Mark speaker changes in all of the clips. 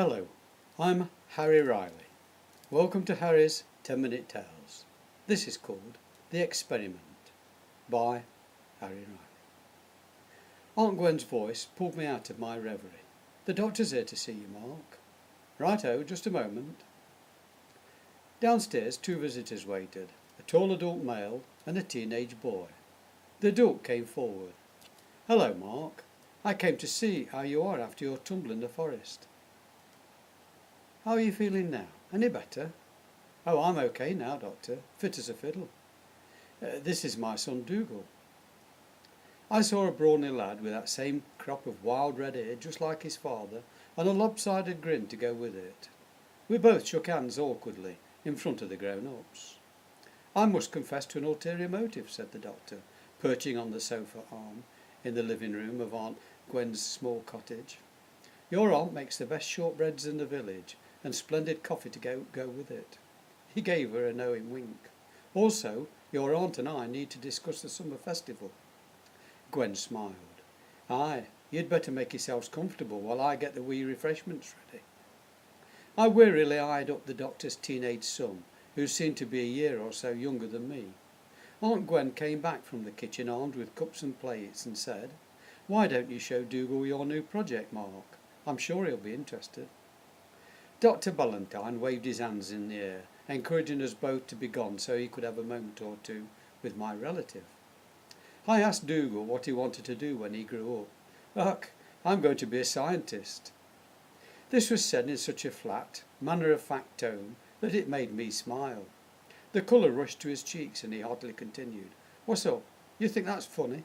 Speaker 1: Hello, I'm Harry Riley. Welcome to Harry's 10-Minute Tales. This is called The Experiment by Harry Riley. Aunt Gwen's voice pulled me out of my reverie. The doctor's here to see you, Mark. Righto, just a moment. Downstairs, two visitors waited, a tall adult male and a teenage boy. The adult came forward. Hello, Mark. I came to see how you are after your tumble in the forest. How are you feeling now? Any better? Oh, I'm okay now, Doctor. Fit as a fiddle. This is my son Dougal. I saw a brawny lad with that same crop of wild red hair, just like his father, and a lopsided grin to go with it. We both shook hands awkwardly in front of the grown-ups. I must confess to an ulterior motive, said the doctor, perching on the sofa arm in the living room of Aunt Gwen's small cottage. Your aunt makes the best shortbreads in the village, and splendid coffee to go with it. He gave her a knowing wink. Also, your aunt and I need to discuss the summer festival. Gwen smiled. Aye, you'd better make yourselves comfortable while I get the wee refreshments ready. I wearily eyed up the doctor's teenage son, who seemed to be a year or so younger than me. Aunt Gwen came back from the kitchen armed with cups and plates and said, Why don't you show Dougal your new project, Mark? I'm sure he'll be interested. Dr. Ballantyne waved his hands in the air, encouraging us both to be gone so he could have a moment or two with my relative. I asked Dougal what he wanted to do when he grew up. Ugh, I'm going to be a scientist. This was said in such a flat, matter-of-fact tone that it made me smile. The colour rushed to his cheeks and he hotly continued, What's up? You think that's funny?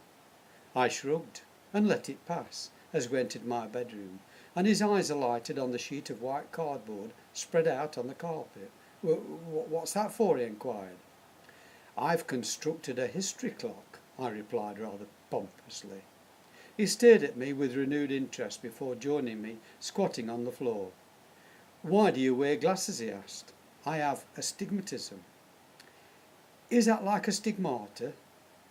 Speaker 1: I shrugged and let it pass as we entered my bedroom, and his eyes alighted on the sheet of white cardboard spread out on the carpet. What's that for? He inquired. I've constructed a history clock, I replied rather pompously. He stared at me with renewed interest before joining me squatting on the floor. Why do you wear glasses? He asked. I have astigmatism. Is that like a stigmata?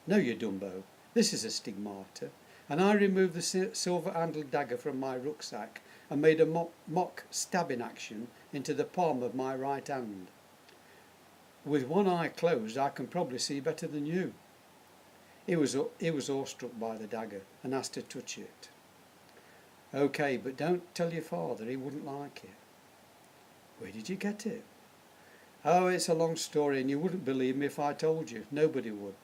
Speaker 1: No, you dumbo. This is a stigmata. And I removed the silver-handled dagger from my rucksack and made a mock stabbing action into the palm of my right hand. With one eye closed, I can probably see better than you. He was awestruck by the dagger and asked to touch it. OK, but don't tell your father, he wouldn't like it. Where did you get it? Oh, it's a long story and you wouldn't believe me if I told you. Nobody would.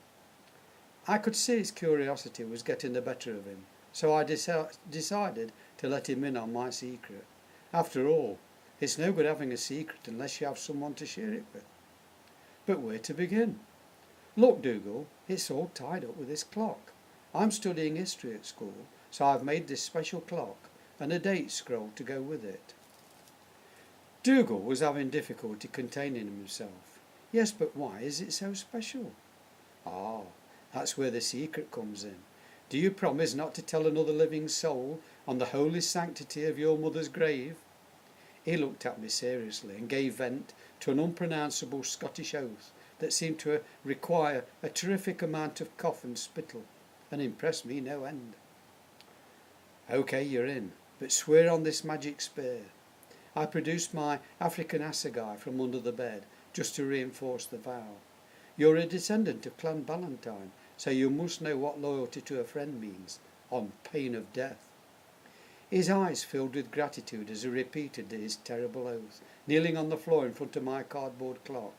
Speaker 1: I could see his curiosity was getting the better of him, so I decided to let him in on my secret. After all, it's no good having a secret unless you have someone to share it with. But where to begin? Look, Dougal, it's all tied up with this clock. I'm studying history at school, so I've made this special clock and a date scroll to go with it. Dougal was having difficulty containing himself. Yes, but why is it so special? Ah, that's where the secret comes in. Do you promise not to tell another living soul on the holy sanctity of your mother's grave? He looked at me seriously and gave vent to an unpronounceable Scottish oath that seemed to require a terrific amount of cough and spittle, and impressed me no end. OK, you're in, but swear on this magic spear. I produced my African assegai from under the bed just to reinforce the vow. You're a descendant of Clan Ballantyne, so you must know what loyalty to a friend means, on pain of death. His eyes filled with gratitude as he repeated his terrible oath, kneeling on the floor in front of my cardboard clock.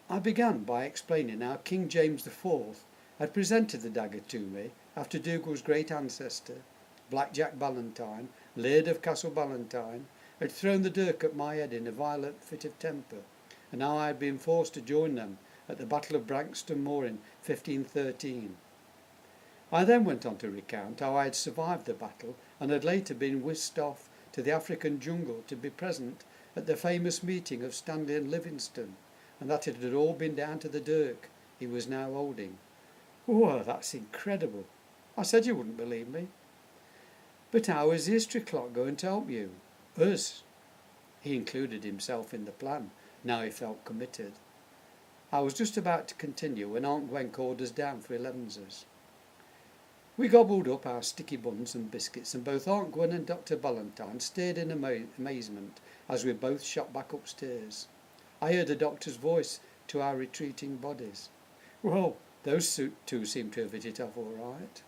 Speaker 1: I began by explaining how King James IV had presented the dagger to me after Dougal's great ancestor, Black Jack Ballantyne, Laird of Castle Ballantyne, had thrown the dirk at my head in a violent fit of temper, and how I had been forced to join them at the Battle of Branxton Moor in 1513. I then went on to recount how I had survived the battle and had later been whisked off to the African jungle to be present at the famous meeting of Stanley and Livingstone, and that it had all been down to the dirk he was now holding. Whoa, that's incredible. I said you wouldn't believe me. But how is the history clock going to help you? Us. He included himself in the plan. Now he felt committed. I was just about to continue when Aunt Gwen called us down for elevensers. We gobbled up our sticky buns and biscuits, and both Aunt Gwen and Dr. Ballantyne stared in amazement as we both shot back upstairs. I heard the doctor's voice to our retreating bodies. "Well, those two seem to have hit it off all right."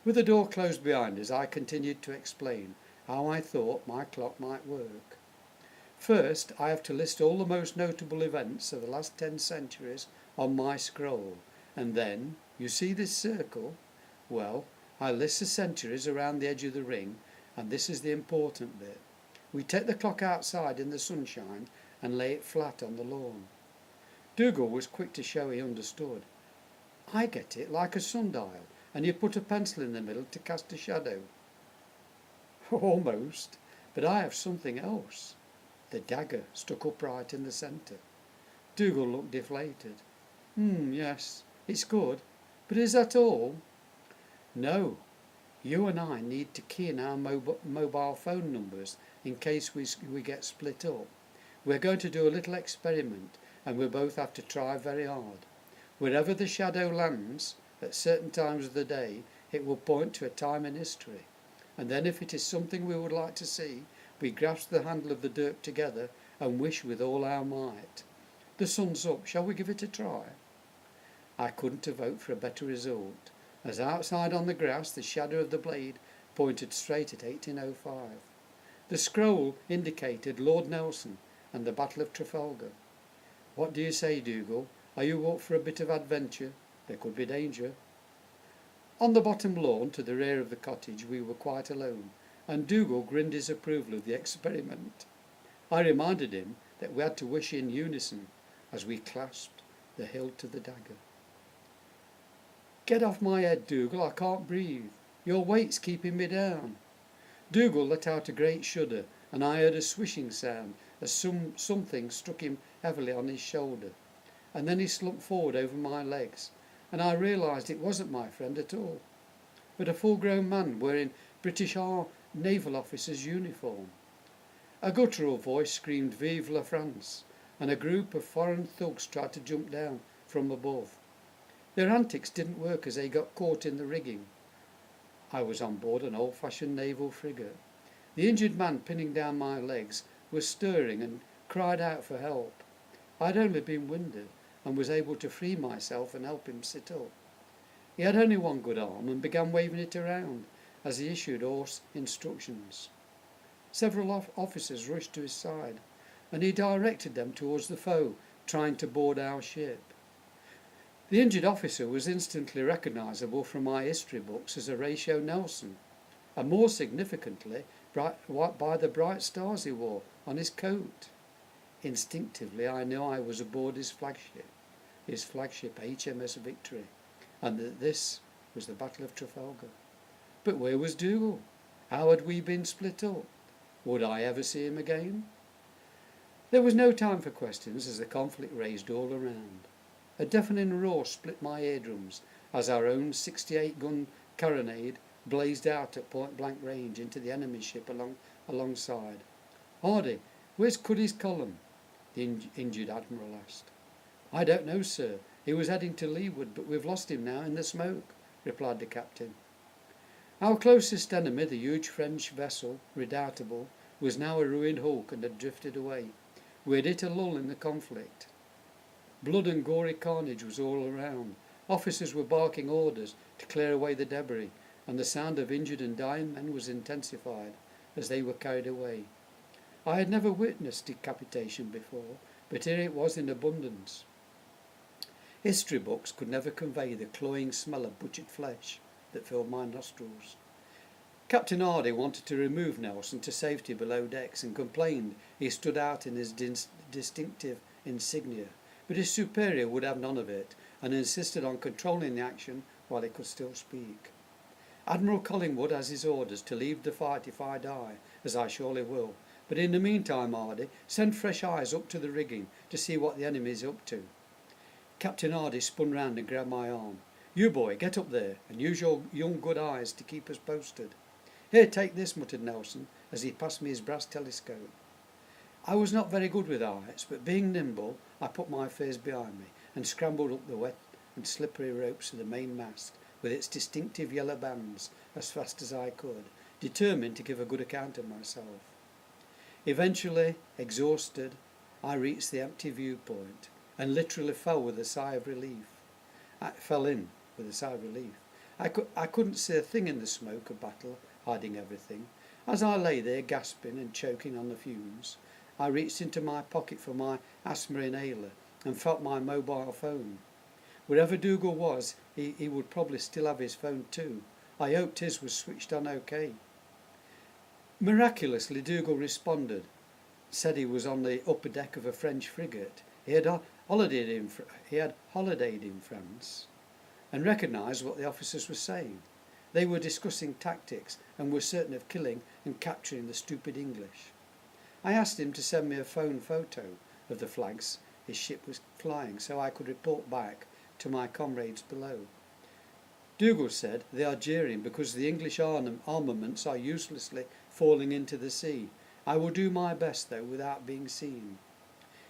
Speaker 1: With the door closed behind us, I continued to explain how I thought my clock might work. First, I have to list all the most notable events of the last 10 centuries on my scroll, and then, you see this circle? Well, I list the centuries around the edge of the ring, and this is the important bit. We take the clock outside in the sunshine and lay it flat on the lawn. Dougal was quick to show he understood. "I get it, like a sundial, and you put a pencil in the middle to cast a shadow." "Almost, but I have something else." The dagger stuck upright in the centre. Dougal looked deflated. Yes, it's good, but is that all?" "No. You and I need to key in our mobile phone numbers in case we get split up. We're going to do a little experiment, and we both have to try very hard. Wherever the shadow lands, at certain times of the day, it will point to a time in history. And then if it is something we would like to see, we grasp the handle of the dirk together and wish with all our might. The sun's up. Shall we give it a try?" I couldn't have hoped for a better result, as outside on the grass the shadow of the blade pointed straight at 1805. The scroll indicated Lord Nelson and the Battle of Trafalgar. "What do you say, Dougal? Are you up for a bit of adventure? There could be danger." On the bottom lawn to the rear of the cottage we were quite alone, and Dougal grinned his approval of the experiment. I reminded him that we had to wish in unison as we clasped the hilt to the dagger. "Get off my head, Dougal, I can't breathe. Your weight's keeping me down." Dougal let out a great shudder, and I heard a swishing sound as something struck him heavily on his shoulder. And then he slumped forward over my legs, and I realised it wasn't my friend at all, but a full-grown man wearing British naval officer's uniform. A guttural voice screamed "Vive la France!" and a group of foreign thugs tried to jump down from above. Their antics didn't work as they got caught in the rigging. I was on board an old-fashioned naval frigate. The injured man pinning down my legs was stirring and cried out for help. I'd only been winded and was able to free myself and help him sit up. He had only one good arm and began waving it around as he issued hoarse instructions. Several officers rushed to his side, and he directed them towards the foe trying to board our ship. The injured officer was instantly recognisable from my history books as Horatio Nelson, and more significantly by the bright stars he wore on his coat. Instinctively I knew I was aboard his flagship HMS Victory, and that this was the Battle of Trafalgar. But where was Dougal? How had we been split up? Would I ever see him again? There was no time for questions as the conflict raged all around. A deafening roar split my eardrums as our own 68-gun carronade blazed out at point-blank range into the enemy's ship alongside. "Hardy, where's Cuddy's column?" the injured admiral asked. "I don't know, sir. He was heading to leeward, but we've lost him now in the smoke," replied the captain. Our closest enemy, the huge French vessel, Redoutable, was now a ruined hulk and had drifted away. We had hit a lull in the conflict. Blood and gory carnage was all around. Officers were barking orders to clear away the debris, and the sound of injured and dying men was intensified as they were carried away. I had never witnessed decapitation before, but here it was in abundance. History books could never convey the cloying smell of butchered flesh that filled my nostrils. Captain Hardy wanted to remove Nelson to safety below decks and complained he stood out in his distinctive insignia, but his superior would have none of it and insisted on controlling the action while he could still speak. Admiral Collingwood has his orders to leave the fight if I die, as I surely will, but in the meantime, Hardy, send fresh eyes up to the rigging to see what the enemy is up to. Captain Hardy spun round and grabbed my arm. "You boy, get up there and use your young good eyes to keep us posted." "Here, take this," muttered Nelson as he passed me his brass telescope. I was not very good with eyes, but being nimble, I put my fears behind me and scrambled up the wet and slippery ropes of the main mast with its distinctive yellow bands as fast as I could, determined to give a good account of myself. Eventually, exhausted, I reached the empty viewpoint and literally fell in with a sigh of relief. I couldn't see a thing in the smoke of battle, hiding everything. As I lay there gasping and choking on the fumes, I reached into my pocket for my asthma inhaler and felt my mobile phone. Wherever Dougal was, he would probably still have his phone too. I hoped his was switched on okay. Miraculously, Dougal responded, said he was on the upper deck of a French frigate. He had holidayed in France, and recognised what the officers were saying. They were discussing tactics and were certain of killing and capturing the stupid English. I asked him to send me a phone photo of the flags his ship was flying so I could report back to my comrades below. Dougal said they are jeering because the English armaments are uselessly falling into the sea. I will do my best, though, without being seen.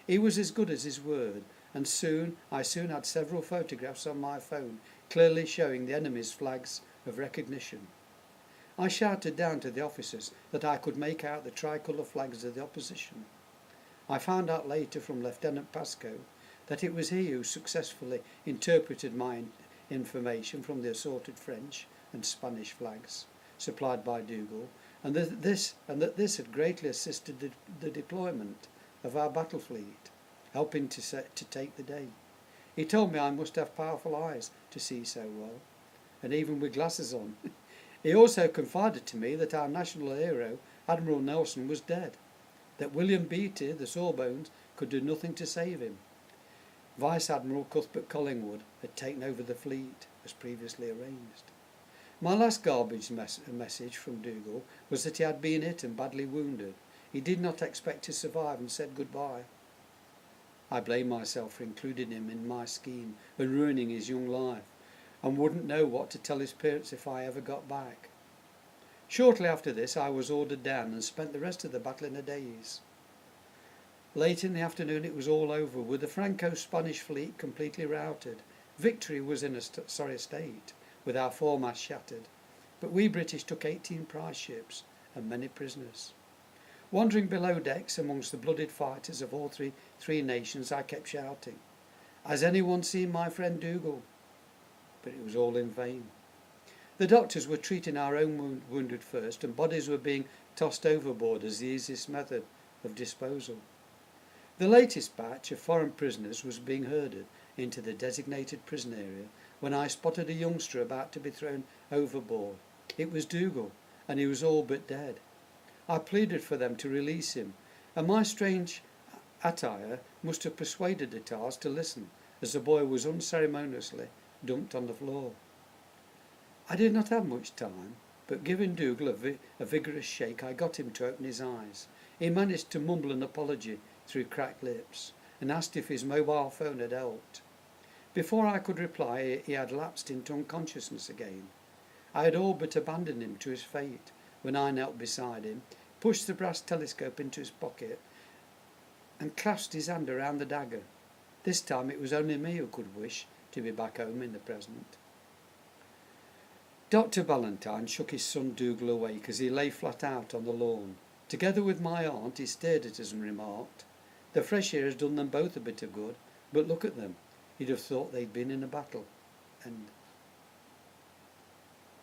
Speaker 1: He was as good as his word, and I soon had several photographs on my phone clearly showing the enemy's flags of recognition. I shouted down to the officers that I could make out the tricolour flags of the opposition. I found out later from Lieutenant Pascoe that it was he who successfully interpreted my information from the assorted French and Spanish flags supplied by Dougal, and that this had greatly assisted the deployment of our battle fleet, helping to take the day. He told me I must have powerful eyes to see so well, and even with glasses on. He also confided to me that our national hero, Admiral Nelson, was dead, that William Beatty, the Sawbones, could do nothing to save him. Vice Admiral Cuthbert Collingwood had taken over the fleet, as previously arranged. My last garbage message from Dougal was that he had been hit and badly wounded. He did not expect to survive and said goodbye. I blame myself for including him in my scheme and ruining his young life, and wouldn't know what to tell his parents if I ever got back. Shortly after this I was ordered down and spent the rest of the battle in a daze. Late in the afternoon it was all over, with the Franco-Spanish fleet completely routed. Victory was in a sorry state, with our foremast shattered, but we British took 18 prize ships and many prisoners. Wandering below decks amongst the blooded fighters of all three nations, I kept shouting, "Has anyone seen my friend Dougal?" But it was all in vain. The doctors were treating our own wounded first, and bodies were being tossed overboard as the easiest method of disposal. The latest batch of foreign prisoners was being herded into the designated prison area when I spotted a youngster about to be thrown overboard. It was Dougal, and he was all but dead. I pleaded for them to release him, and my strange attire must have persuaded the tars to listen, as the boy was unceremoniously dumped on the floor. I did not have much time, but giving Dougal a vigorous shake, I got him to open his eyes. He managed to mumble an apology through cracked lips and asked if his mobile phone had helped. Before I could reply, he had lapsed into unconsciousness again. I had all but abandoned him to his fate when I knelt beside him, pushed the brass telescope into his pocket and clasped his hand around the dagger. This time it was only me who could wish to be back home in the present. Dr. Ballantyne shook his son Dougal awake as he lay flat out on the lawn. Together with my aunt, he stared at us and remarked, "The fresh air has done them both a bit of good, but look at them. You'd have thought they'd been in a battle." And